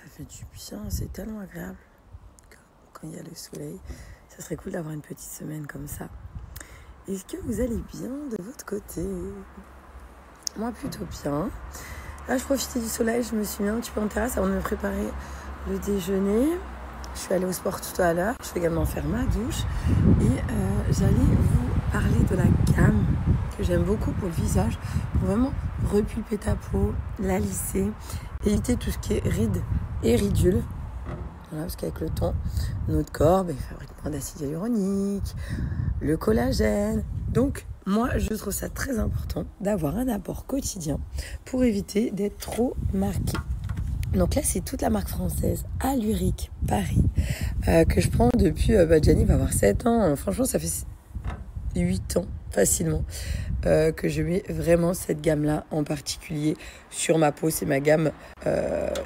Ça fait du bien, c'est tellement agréable quand il y a le soleil. Ça serait cool d'avoir une petite semaine comme ça. Est-ce que vous allez bien de votre côté? Moi, plutôt bien. Là, je profitais du soleil, je me suis mis un petit peu en terrasse avant de me préparer le déjeuner. Je suis allée au sport tout à l'heure. Je vais également faire ma douche. Et j'allais vous parler de la gamme que j'aime beaucoup pour le visage. Pour vraiment repulper ta peau, la lisser, éviter tout ce qui est rides et ridules. Voilà, parce qu'avec le temps, notre corps fabrique moins d'acide hyaluronique, le collagène. Donc, moi, je trouve ça très important d'avoir un apport quotidien pour éviter d'être trop marqué. Donc là, c'est toute la marque française Alluric Paris que je prends depuis, Gianni va avoir 7 ans. Franchement, ça fait 8 ans facilement que je mets vraiment cette gamme-là en particulier sur ma peau. C'est ma gamme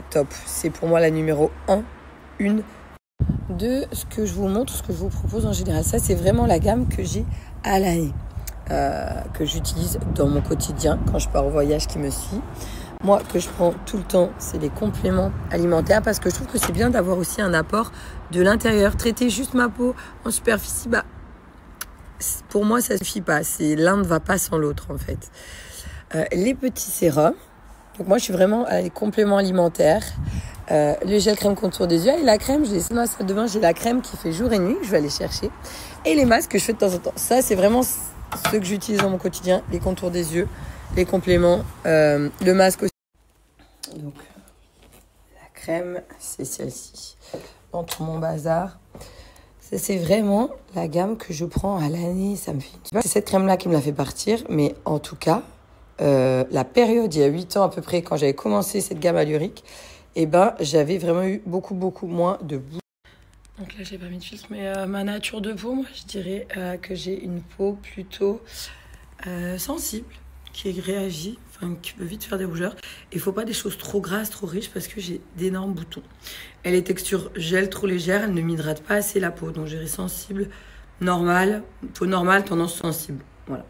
top. C'est pour moi la numéro 1, de ce que je vous montre, ce que je vous propose en général. Ça, c'est vraiment la gamme que j'ai à l'année, que j'utilise dans mon quotidien quand je pars au voyage qui me suit. Moi, que je prends tout le temps, c'est les compléments alimentaires parce que je trouve que c'est bien d'avoir aussi un apport de l'intérieur. Traiter juste ma peau en superficie, pour moi, ça ne suffit pas. L'un ne va pas sans l'autre, en fait. Les petits sérums. Donc moi, je suis vraiment à les compléments alimentaires. Le gel crème contour des yeux et la crème, je laisse dans la salle de bain, j'ai la crème qui fait jour et nuit, je vais aller chercher. Et les masques que je fais de temps en temps. Ça, c'est vraiment ce que j'utilise dans mon quotidien, les contours des yeux, les compléments, le masque aussi. Donc, la crème, c'est celle-ci. Dans tout mon bazar. Ça, c'est vraiment la gamme que je prends à l'année. Ça me fait... C'est cette crème-là qui me l'a fait partir, mais en tout cas, la période, il y a 8 ans à peu près, quand j'avais commencé cette gamme Alluric, j'avais vraiment eu beaucoup moins de boue. Donc là, j'ai pas mis de filtre, mais ma nature de peau, moi, je dirais que j'ai une peau plutôt sensible, qui réagit, qui peut vite faire des rougeurs. Il faut pas des choses trop grasses, trop riches, parce que j'ai d'énormes boutons. Et les textures gel trop légères, elles ne m'hydratent pas assez la peau. Donc, j'irai sensible, normale, peau normale, tendance sensible. Voilà.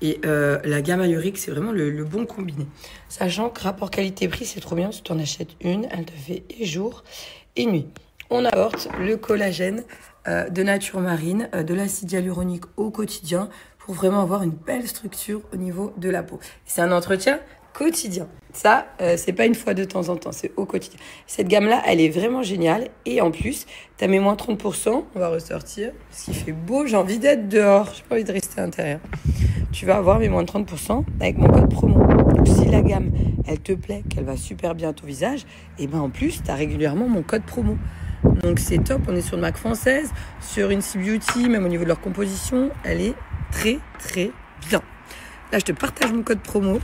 Et la gamme Alluric, c'est vraiment le bon combiné. Sachant que rapport qualité-prix, c'est trop bien. Si tu en achètes une, elle te fait et jour et nuit. On apporte le collagène de nature marine, de l'acide hyaluronique au quotidien pour vraiment avoir une belle structure au niveau de la peau. C'est un entretien quotidien. Ça, c'est pas une fois de temps en temps, c'est au quotidien. Cette gamme-là, elle est vraiment géniale. Et en plus, tu as mes moins 30%. On va ressortir. Parce qu'il fait beau, j'ai envie d'être dehors. J'ai pas envie de rester à l'intérieur. Tu vas avoir mes moins 30% avec mon code promo. Donc, si la gamme, elle te plaît, qu'elle va super bien à ton visage, et en plus, tu as régulièrement mon code promo. Donc, c'est top. On est sur une marque française, sur une C-Beauty, même au niveau de leur composition, elle est très, très bien. Là, je te partage mon code promo.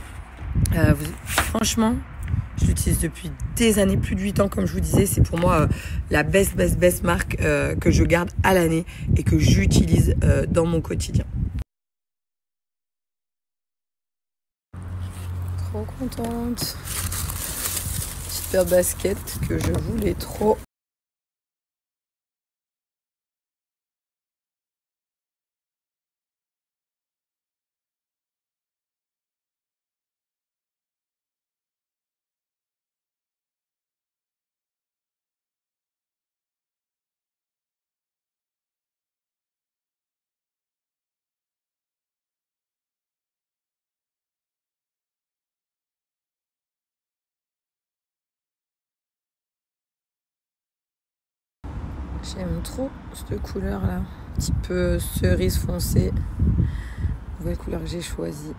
Franchement, je l'utilise depuis des années, plus de 8 ans, comme je vous disais. C'est pour moi la best marque que je garde à l'année et que j'utilise dans mon quotidien. Trop contente. Petite paire de baskets que je voulais trop. J'aime trop cette couleur là, un petit peu cerise foncée. Nouvelle couleur que j'ai choisie.